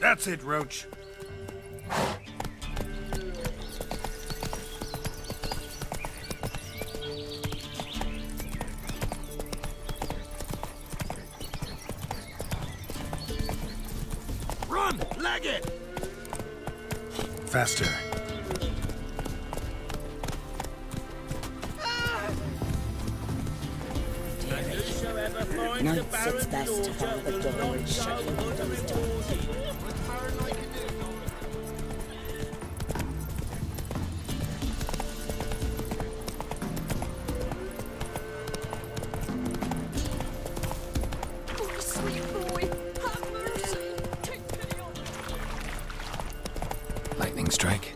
That's it, Roach. Run! Leg it! Faster. Knights, it's best to bar the door and shut your windows down. Oh, sweet boy, have mercy. Take pity on me. Lightning strike.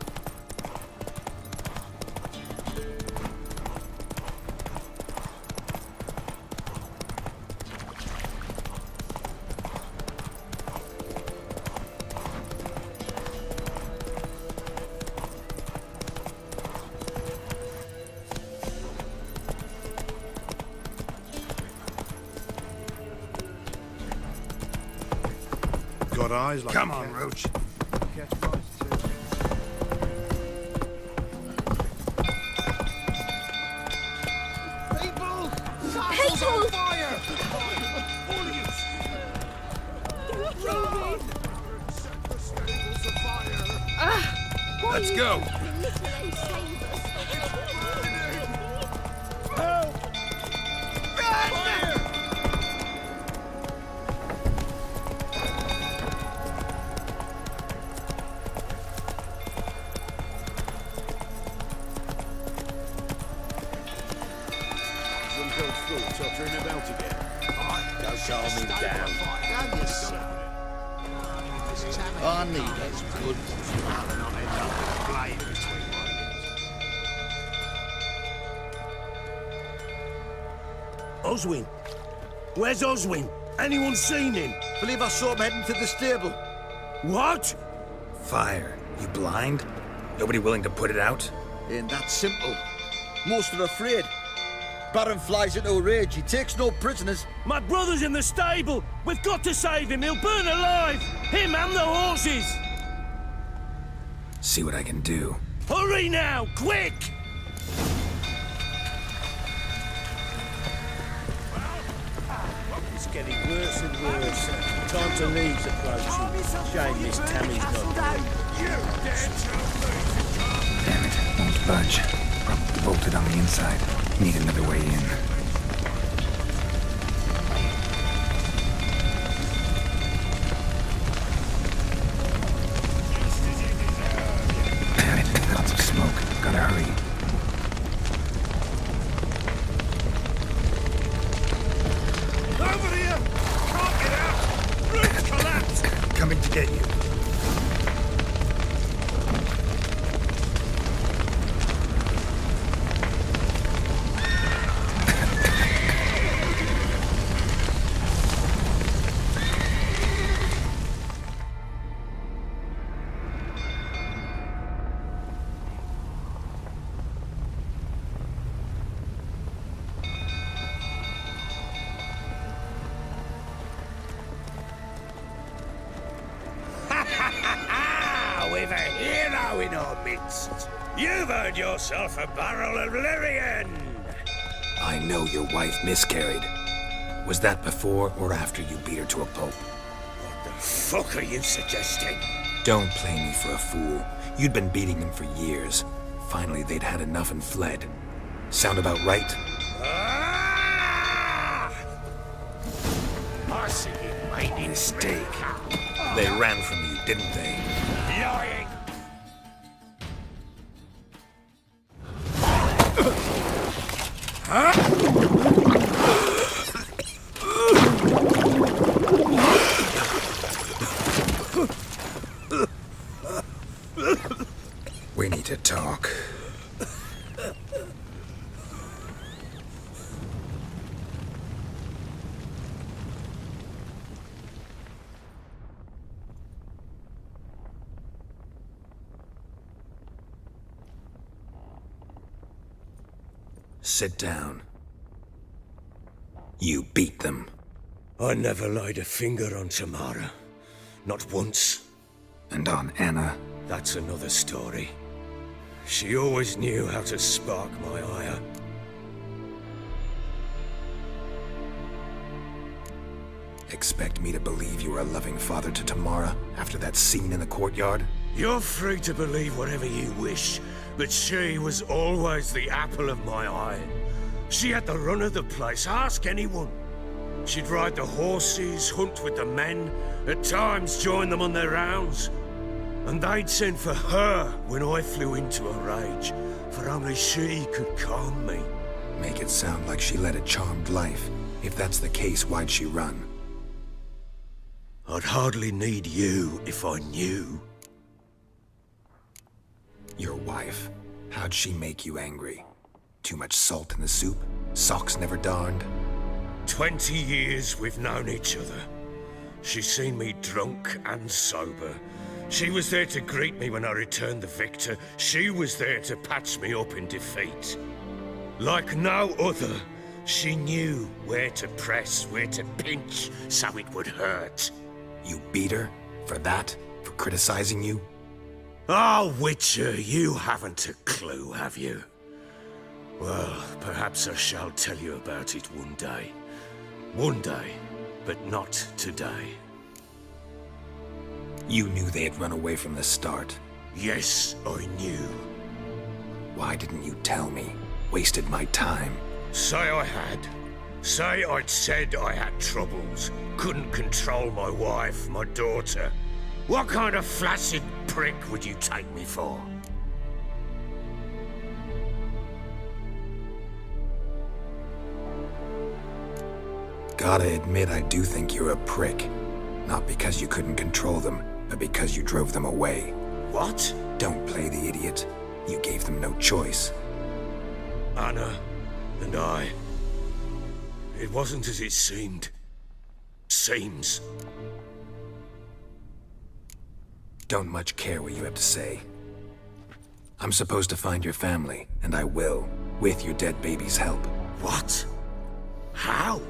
Got eyes like Come on, Roach. Catch mice too. People! Castle's on fire! Let's go. Help! Run! Tottering about again. Don't calm him down. I need those good. Oswin? Where's Oswin? Anyone seen him? Believe I saw him heading to the stable. What? Fire. You blind? Nobody willing to put it out? Ain't that simple. Most are afraid. Baron flies into a rage. He takes no prisoners. My brother's in the stable. We've got to save him. He'll burn alive. Him and the horses. See what I can do. Hurry now, quick! It's getting worse and worse. Time to leave's approaching. Shame Miss Tammy's not here. Damn it, won't budge. Probably bolted on the inside. Need another way in. Damn it, lots of smoke. Gotta hurry. Over here! Can't get out! Roof's collapsed! Coming to get you. We've a hero in our midst. You've earned yourself a barrel of Lyrian. I know your wife miscarried. Was that before or after you beat her to a pulp? What the fuck are you suggesting? Don't play me for a fool. You'd been beating them for years. Finally, they'd had enough and fled. Sound about right? Ah! I see you made it. Mistake. They ran from you, didn't they? Lying! We need to talk. Sit down. You beat them. I never laid a finger on Tamara. Not once. And on Anna? That's another story. She always knew how to spark my ire. Expect me to believe you were a loving father to Tamara after that scene in the courtyard? You're free to believe whatever you wish, but she was always the apple of my eye. She had the run of the place, ask anyone. She'd ride the horses, hunt with the men, at times join them on their rounds. And they'd send for her when I flew into a rage, for only she could calm me. Make it sound like she led a charmed life. If that's the case, why'd she run? I'd hardly need you if I knew. Your wife. How'd she make you angry? Too much salt in the soup? Socks never darned? 20 years we've known each other. She's seen me drunk and sober. She was there to greet me when I returned the victor. She was there to patch me up in defeat. Like no other, she knew where to press, where to pinch, so it would hurt. You beat her? For that? For criticizing you? Oh, Witcher, you haven't a clue, have you? Well, perhaps I shall tell you about it one day. One day, but not today. You knew they had run away from the start. Yes, I knew. Why didn't you tell me? Wasted my time. Say I had. Say I'd said I had troubles. Couldn't control my wife, my daughter. What kind of flaccid prick would you take me for? Gotta admit, I do think you're a prick. Not because you couldn't control them, but because you drove them away. What? Don't play the idiot. You gave them no choice. Anna and I. It wasn't as it seemed. Seems. Don't much care what you have to say. I'm supposed to find your family, and I will, with your dead baby's help. What? How?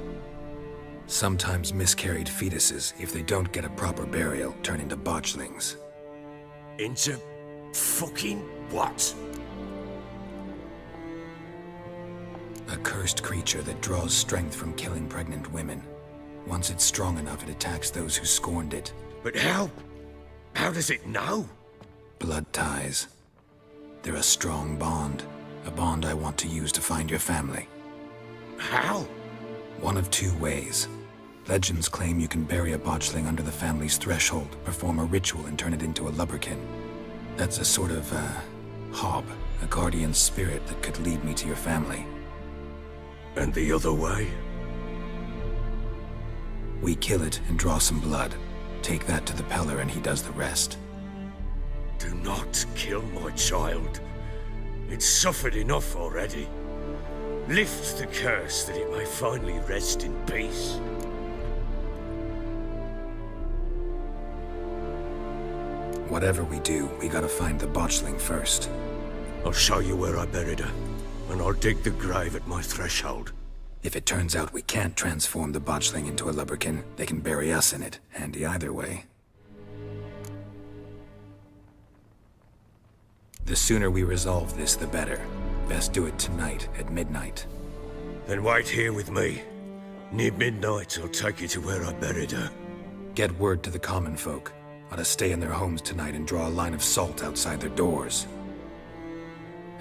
Sometimes miscarried fetuses, if they don't get a proper burial, turn into botchlings. Into fucking what? A cursed creature that draws strength from killing pregnant women. Once it's strong enough, it attacks those who scorned it. But how? How does it know? Blood ties. They're a strong bond. A bond I want to use to find your family. How? One of two ways. Legends claim you can bury a botchling under the family's threshold, perform a ritual, and turn it into a lubberkin. That's a sort of, hob, a guardian spirit that could lead me to your family. And the other way? We kill it and draw some blood. Take that to the Peller and he does the rest. Do not kill my child. It's suffered enough already. Lift the curse that it may finally rest in peace. Whatever we do, we gotta find the botchling first. I'll show you where I buried her, and I'll dig the grave at my threshold. If it turns out we can't transform the botchling into a lubberkin, they can bury us in it. Handy either way. The sooner we resolve this, the better. Best do it tonight, at midnight. Then wait here with me. Near midnight, I'll take you to where I buried her. Get word to the common folk. Ought to stay in their homes tonight and draw a line of salt outside their doors.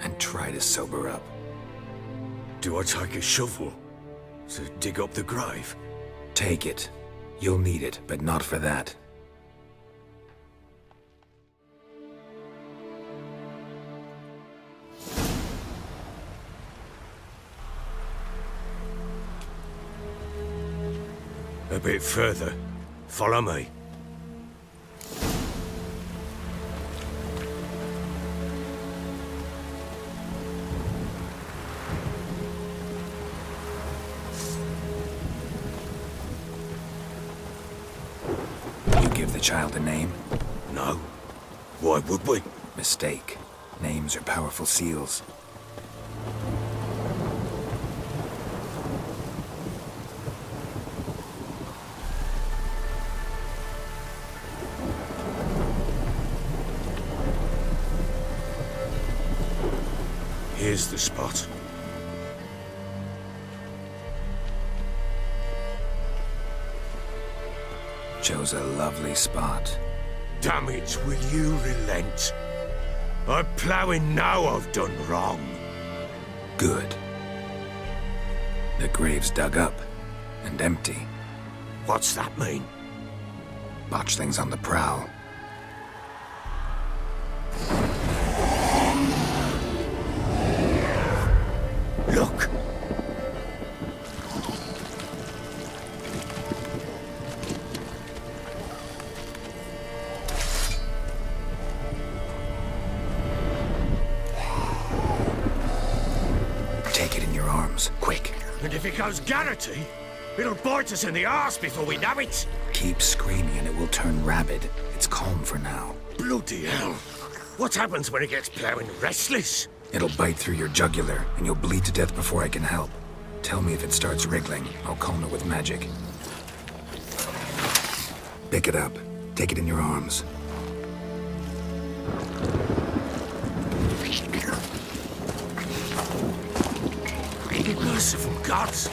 And try to sober up. Do I take a shovel to dig up the grave? Take it. You'll need it, but not for that. A bit further. Follow me. You give the child a name? No. Why would we? Mistake. Names are powerful seals. Here's the spot. Chose a lovely spot. Damage, will you relent? I'm ploughing now I've done wrong. Good. The grave's dug up and empty. What's that mean? Botchling's on the prowl. Look! Take it in your arms, quick. And if it goes Garrity, it'll bite us in the arse before we know it. Keep screaming and it will turn rabid. It's calm for now. Bloody hell. What happens when it gets ploughing restless? It'll bite through your jugular, and you'll bleed to death before I can help. Tell me if it starts wriggling. I'll calm it with magic. Pick it up. Take it in your arms. Merciful gods!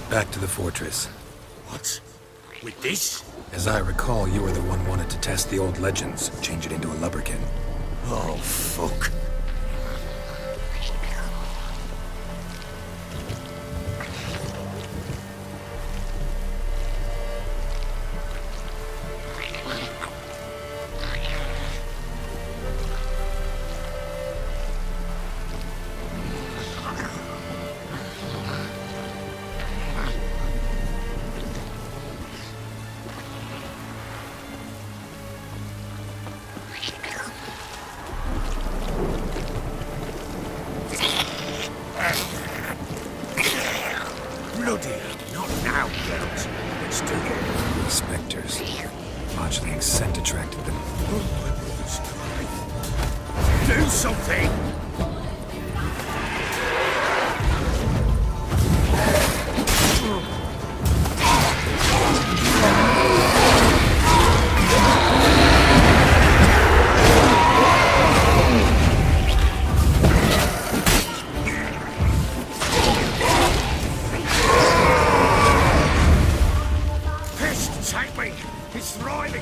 Back to the fortress. What? With this? As I recall, you were the one wanted to test the old legends, change it into a lubberkin. Oh, fuck. Bloody hell, not now, girls. Let's do it. Spectres. Botchling's scent attracted them. Do something!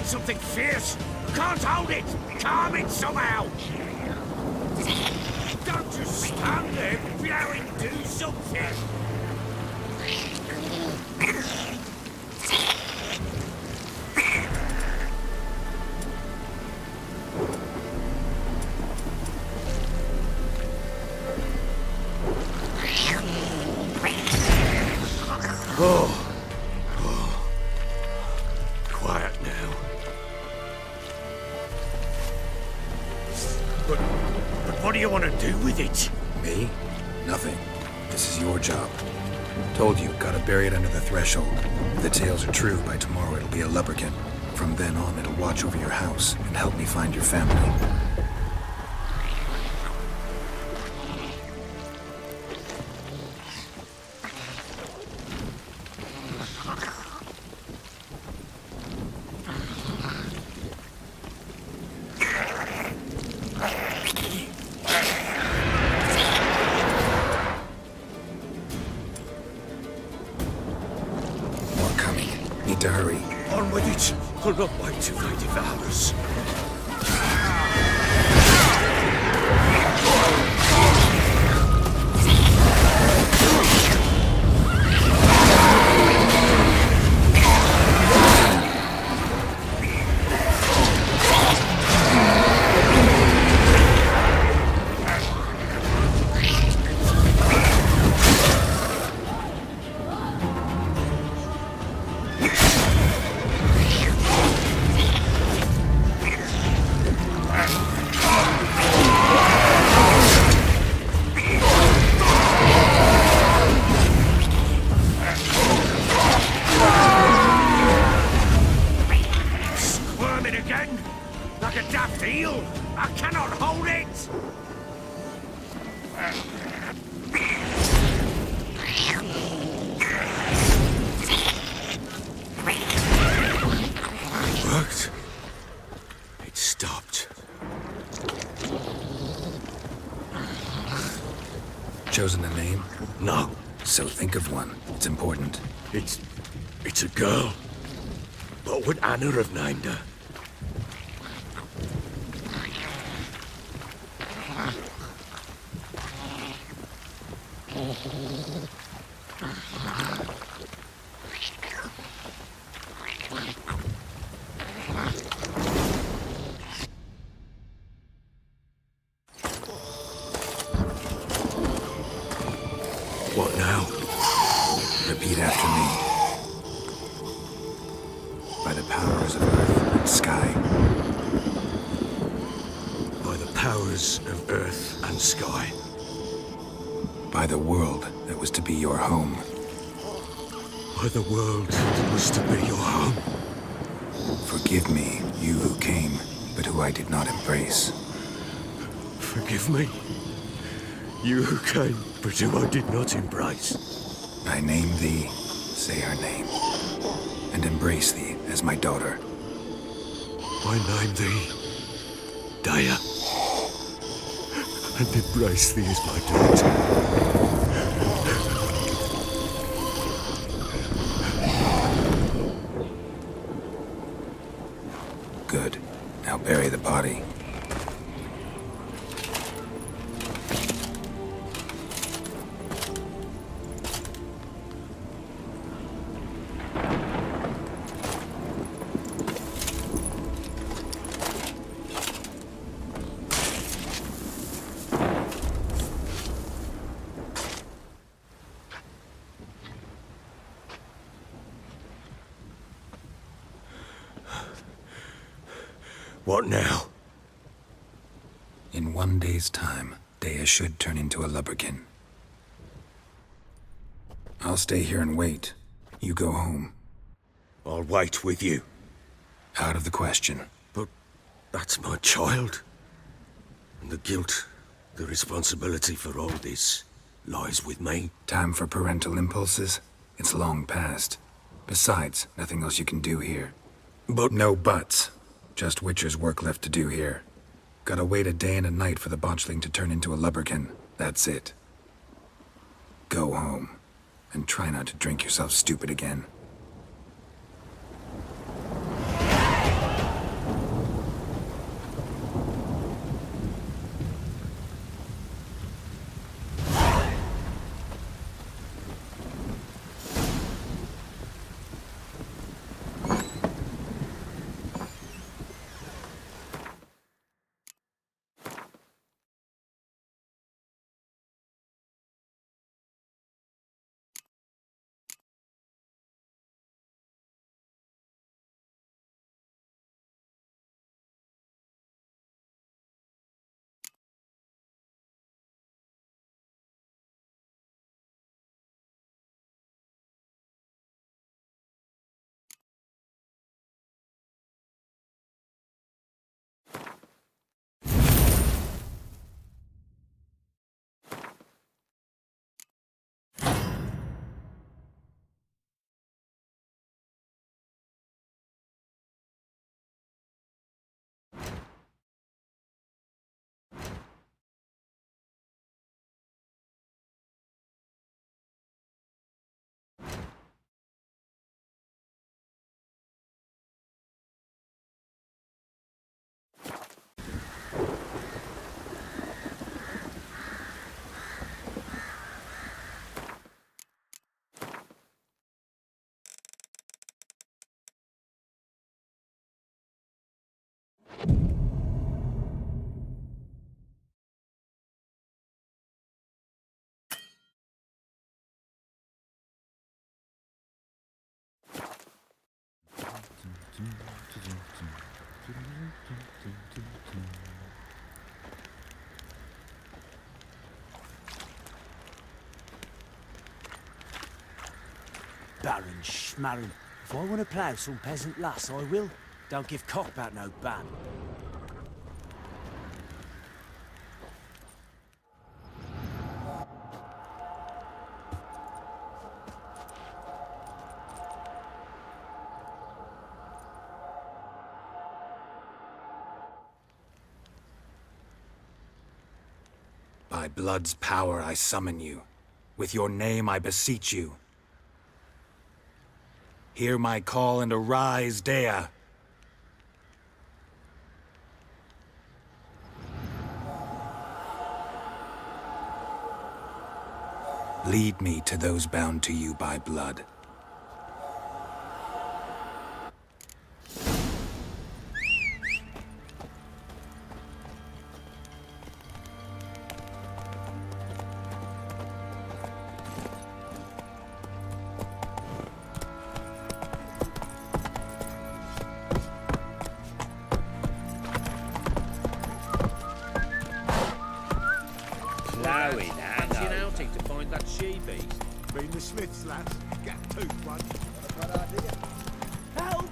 Something fierce! Can't hold it! Calm it somehow! Don't just stand there, blowing, do something! Oh. What do you want to do with it? Me? Nothing. This is your job. Told you, gotta bury it under the threshold. If the tales are true, by tomorrow it'll be a lubberkin. From then on, it'll watch over your house and help me find your family. Need to hurry. On with it. I'll not wait till they devour us. worked. It stopped. Chosen a name? No, So think of one. It's important. it's a girl. What would Anna have named her? What now? Repeat after me. By the powers of earth and sky. By the powers of earth and sky. By the world that was to be your home. By the world that was to be your home. Forgive me, you who came, but who I did not embrace. Forgive me. You who came, but who I did not embrace. I name thee, say her name, and embrace thee as my daughter. I name thee Daya, and embrace thee as my daughter. Good. Now bury the body. What now? In 1 day's time, Dea should turn into a lubberkin. I'll stay here and wait. You go home. I'll wait with you. Out of the question. But that's my child. And the guilt, the responsibility for all this lies with me. Time for parental impulses? It's long past. Besides, nothing else you can do here. But No buts. Just Witcher's work left to do here. Gotta wait a day and a night for the Botchling to turn into a lubberkin. That's it. Go home. And try not to drink yourself stupid again. Baron Schmarren. If I want to plough some peasant lass, I will. Don't give cock about no ban. By blood's power I summon you. With your name I beseech you. Hear my call and arise, Dea. Lead me to those bound to you by blood. Been the Smiths, lads. Get tooth one. What a bad idea. Help!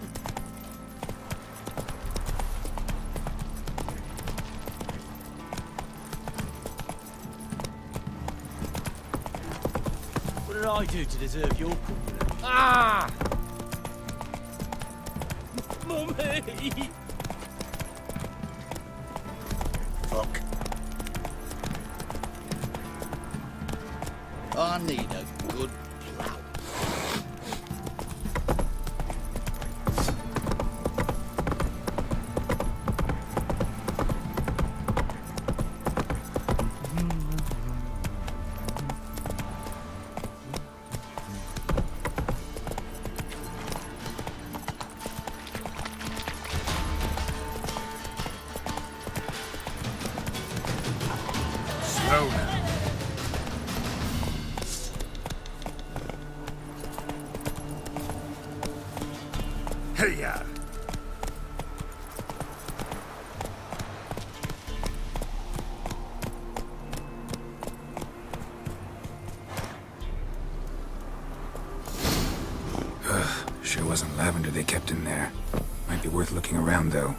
What did I do to deserve your company? Ah! Mummy! Fuck. I need a good plough. Slow now. Hey-ya! Sure wasn't lavender they kept in there. Might be worth looking around, though.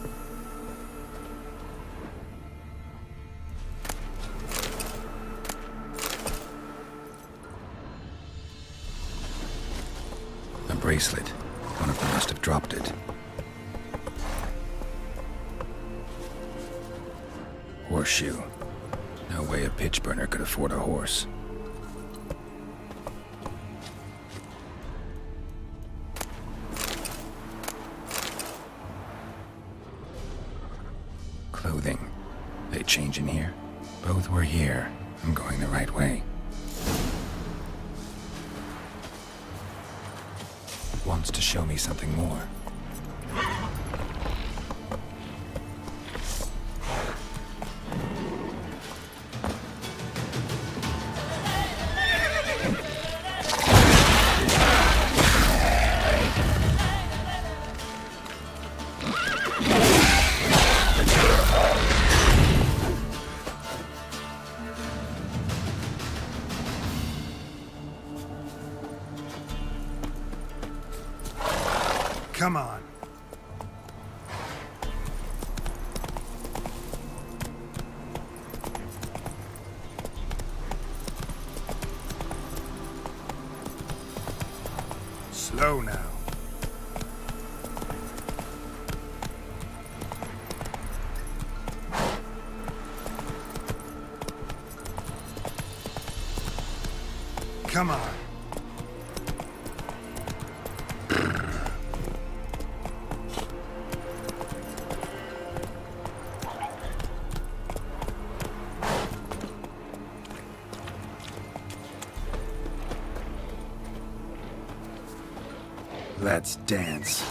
A bracelet. One of them must have dropped it. Horseshoe. No way a pitch burner could afford a horse. Clothing. They change in here? Both were here. I'm going the right way. Wants to show me something more. Come on. Slow now. Come on. Let's dance.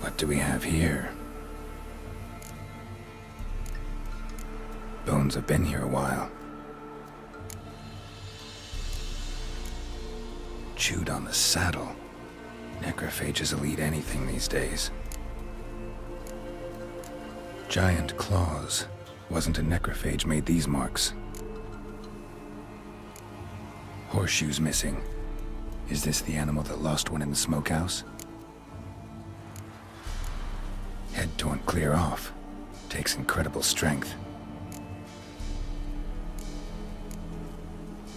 What do we have here? Bones have been here a while. Chewed on the saddle. Necrophages will eat anything these days. Giant claws. Wasn't a necrophage made these marks. Horseshoes missing. Is this the animal that lost one in the smokehouse? Head torn clear off. Takes incredible strength.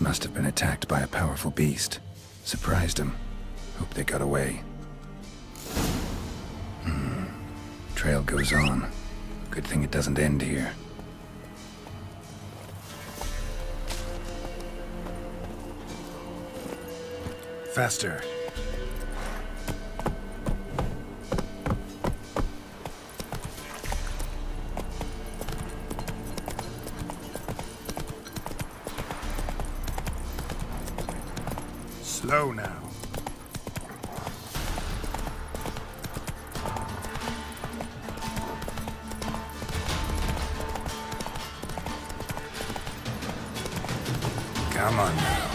Must have been attacked by a powerful beast. Surprised him. Hope they got away. Trail goes on. Good thing it doesn't end here. Faster. Slow now. Come on now.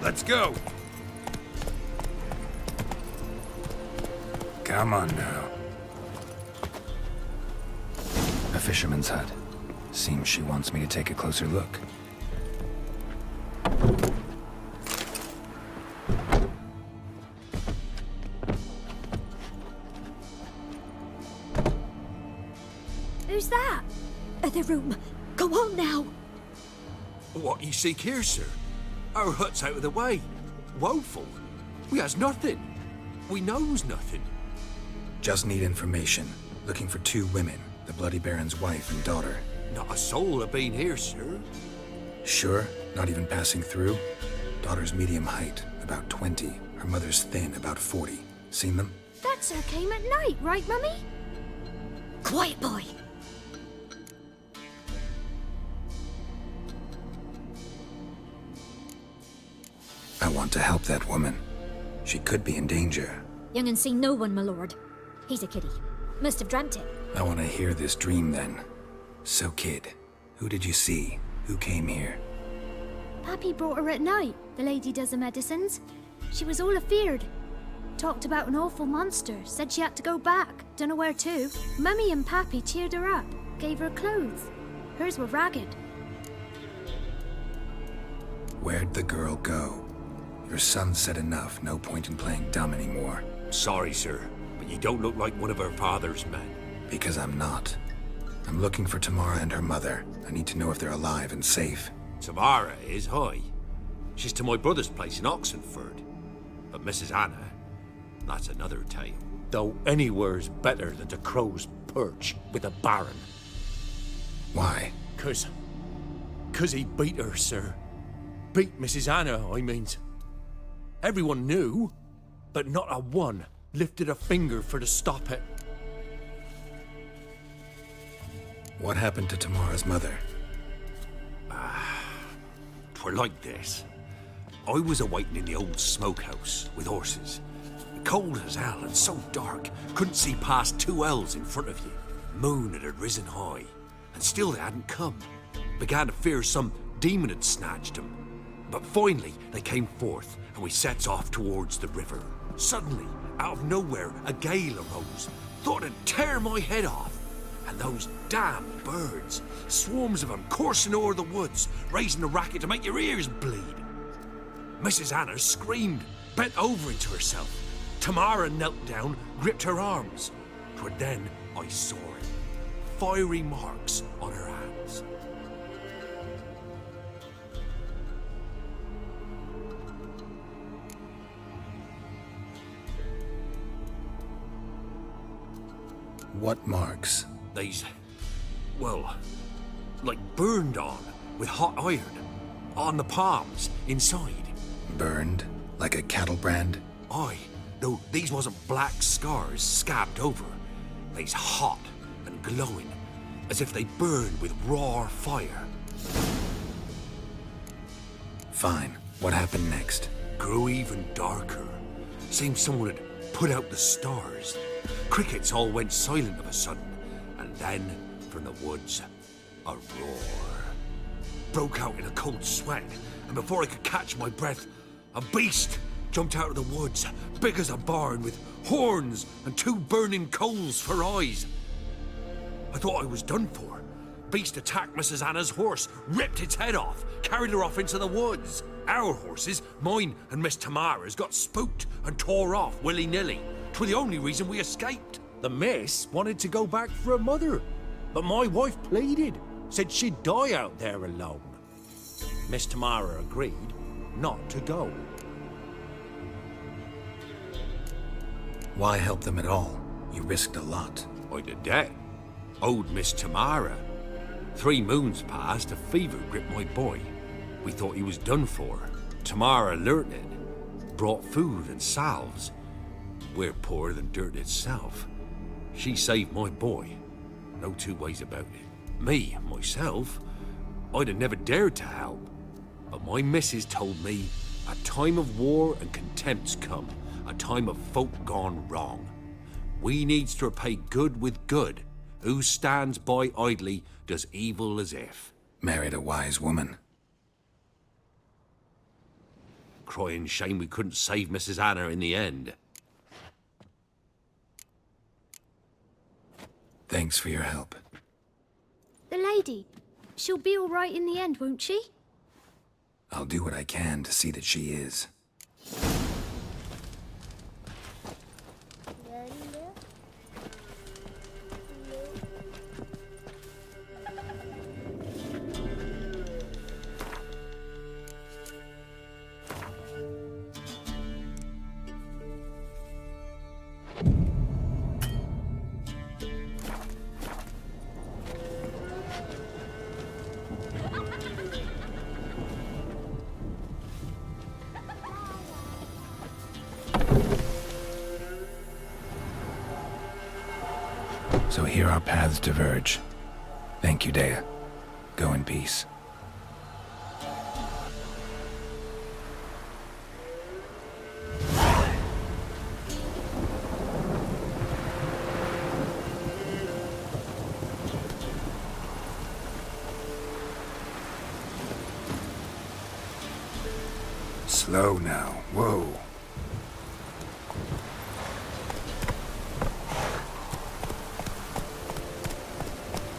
Let's go. Come on now. A fisherman's hut. Seems she wants me to take a closer look. Who's that? Other room. Go on now. What you seek here, sir? Our hut's out of the way. Woeful. We has nothing. We knows nothing. Just need information. Looking for 2 women. The Bloody Baron's wife and daughter. Not a soul have been here, sir. Sure? Not even passing through? Daughter's medium height, about 20. Her mother's thin, about 40. Seen them? That sir came at night, right, Mummy? Quiet, boy. I want to help that woman. She could be in danger. Young and seen no one, my lord. He's a kiddie. Must have dreamt it. I want to hear this dream then. So, kid, who did you see? Who came here? Pappy brought her at night. The lady does the medicines. She was all afeared. Talked about an awful monster. Said she had to go back. Dunno where to. Mummy and Pappy cheered her up. Gave her clothes. Hers were ragged. Where'd the girl go? Your son said enough. No point in playing dumb anymore. Sorry, sir, but you don't look like one of her father's men. Because I'm not. I'm looking for Tamara and her mother. I need to know if they're alive and safe. Tamara is, hi. She's to my brother's place in Oxenfurt. But Mrs. Anna, that's another tale. Though anywhere's better than to crow's perch with a baron. Why? 'Cause he beat her, sir. Beat Mrs. Anna, I means. Everyone knew, but not a one lifted a finger for to stop it. What happened to Tamara's mother? 'twere like this. I was awaiting in the old smokehouse with horses. Cold as hell and so dark, couldn't see past 2 elves in front of you. Moon had risen high, and still they hadn't come. Began to fear some demon had snatched them. But finally, they came forth, and we sets off towards the river. Suddenly, out of nowhere, a gale arose. Thought it'd tear my head off. And those damn birds, swarms of them coursing o'er the woods, raising a racket to make your ears bleed. Mrs. Anna screamed, bent over into herself. Tamara knelt down, gripped her arms. 'Twere then I saw it. Fiery marks on her hands. What marks? They's, well, like burned on with hot iron. On the palms, inside. Burned? Like a cattle brand? Aye, though these wasn't black scars scabbed over. They's hot and glowing, as if they burned with raw fire. Fine. What happened next? Grew even darker. Seemed someone had put out the stars. Crickets all went silent of a sudden, and then, from the woods, a roar. Broke out in a cold sweat, and before I could catch my breath, a beast jumped out of the woods, big as a barn, with horns and 2 burning coals for eyes. I thought I was done for. Beast attacked Mrs. Anna's horse, ripped its head off, carried her off into the woods. Our horses, mine and Miss Tamara's, got spooked and tore off willy-nilly. 'Twere the only reason we escaped. The miss wanted to go back for her mother, but my wife pleaded, said she'd die out there alone. Miss Tamara agreed not to go. Why help them at all? You risked a lot. I'd a debt. Owed Miss Tamara. 3 moons passed, a fever gripped my boy. We thought he was done for. Tamara learnt it. Brought food and salves. We're poorer than dirt itself. She saved my boy. No 2 ways about it. Me, myself, I'd have never dared to help. But my missus told me a time of war and contempt's come. A time of folk gone wrong. We needs to repay good with good. Who stands by idly does evil as if. Married a wise woman. Crying shame we couldn't save Mrs. Anna in the end. Thanks for your help. The lady, she'll be all right in the end, won't she? I'll do what I can to see that she is. So here our paths diverge. Thank you, Dea. Go in peace. Slow now. Whoa.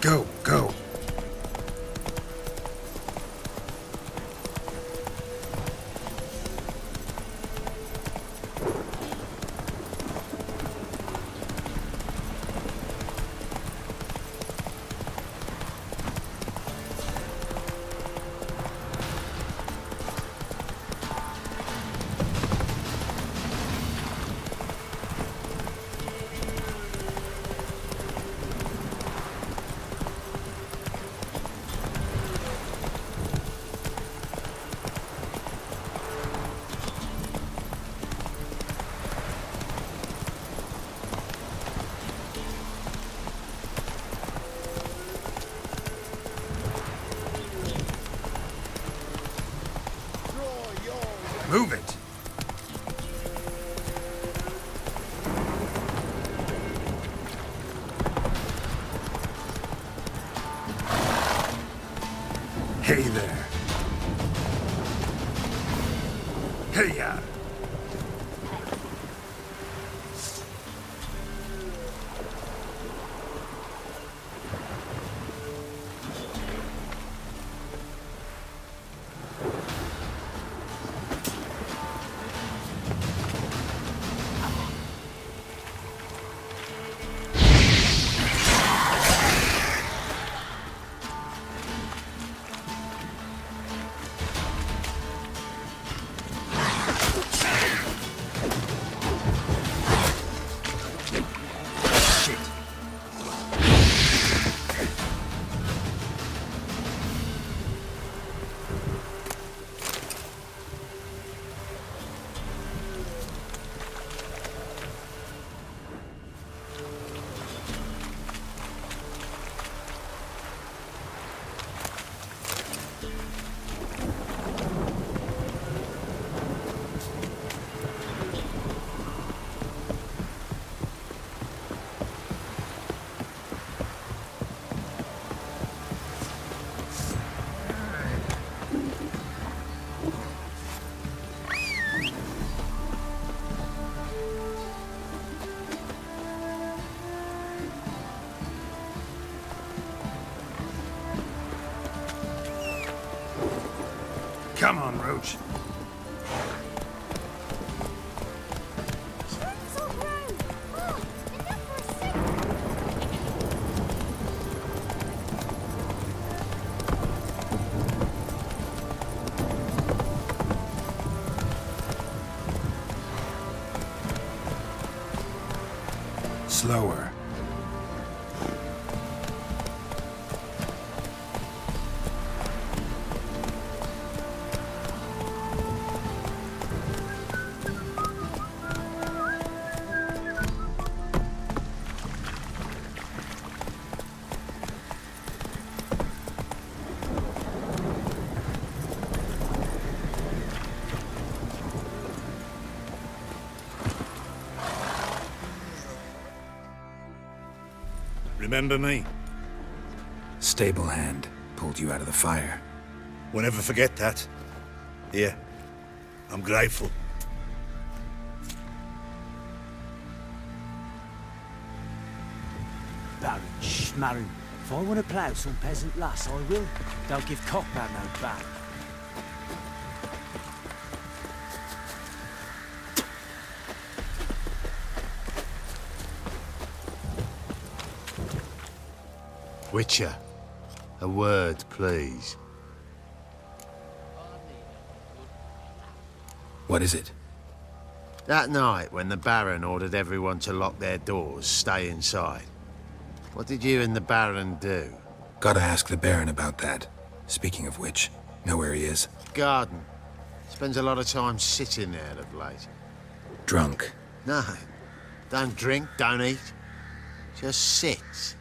Go, go. Hey there. Hey ya. Come on, Roach. Slower. Remember me? Stable hand pulled you out of the fire. Won't ever forget that. Here, I'm grateful. Baron Schmarren. If I want to plough some peasant lass, I will. Don't give cockbat no back. Witcher, a word, please. What is it? That night, when the Baron ordered everyone to lock their doors, stay inside, what did you and the Baron do? Gotta ask the Baron about that. Speaking of which, know where he is? Garden. Spends a lot of time sitting there of late. Drunk. No, don't drink, don't eat. Just sits.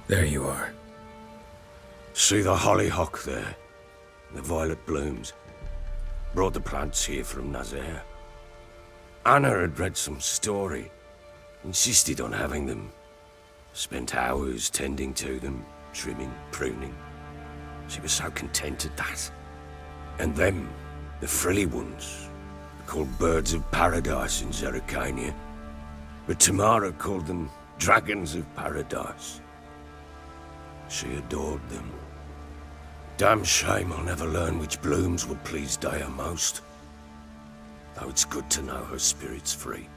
There you are. See the hollyhock there? The violet blooms. Brought the plants here from Nazaire. Anna had read some story. Insisted on having them. Spent hours tending to them, trimming, pruning. She was so content at that. And them, the frilly ones, called birds of paradise in Zerrikania. But Tamara called them dragons of paradise. She adored them. Damn shame I'll never learn which blooms would please Daya most. Though it's good to know her spirit's free.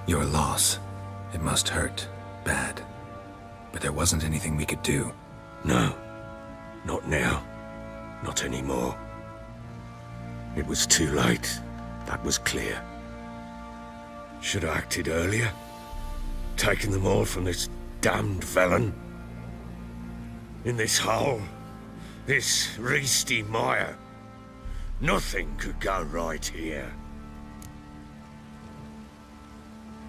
Your loss. It must hurt. Bad. But there wasn't anything we could do. No. Not now. Not anymore. It was too late. That was clear. Should have acted earlier. Taken them all from this damned Velen. In this hole. This reesty mire. Nothing could go right here.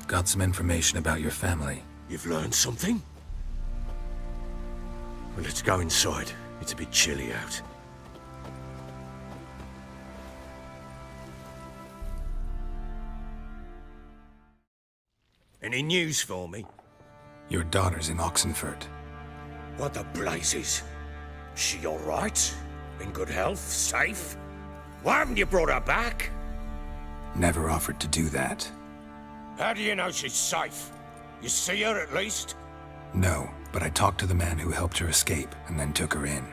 Got some information about your family. You've learned something? Well, let's go inside. It's a bit chilly out. Any news for me? Your daughter's in Oxenfurt. What the blazes? She all right? In good health? Safe? Why haven't you brought her back? Never offered to do that. How do you know she's safe? You see her at least? No, but I talked to the man who helped her escape and then took her in.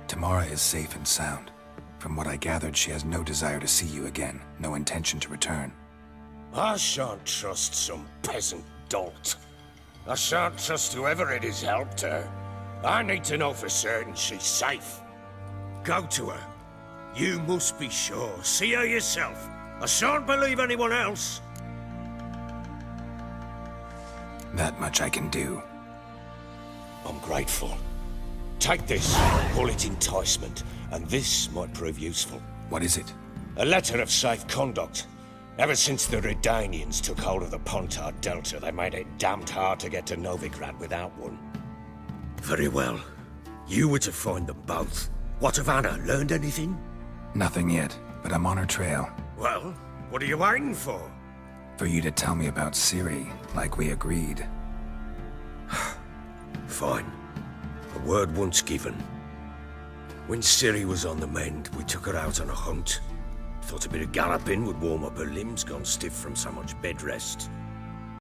Tamara is safe and sound. From what I gathered, she has no desire to see you again, no intention to return. I shan't trust some peasant dolt. I shan't trust whoever it is helped her. I need to know for certain she's safe. Go to her. You must be sure. See her yourself. I shan't believe anyone else. That much I can do. I'm grateful. Take this, call it enticement, and this might prove useful. What is it? A letter of safe conduct. Ever since the Redanians took hold of the Pontard Delta, they made it damned hard to get to Novigrad without one. Very well. You were to find them both. What of Anna? Learned anything? Nothing yet, but I'm on her trail. Well, what are you waiting for? For you to tell me about Ciri, like we agreed. Fine. A word once given. When Ciri was on the mend, we took her out on a hunt. Thought a bit of galloping would warm up her limbs, gone stiff from so much bed rest.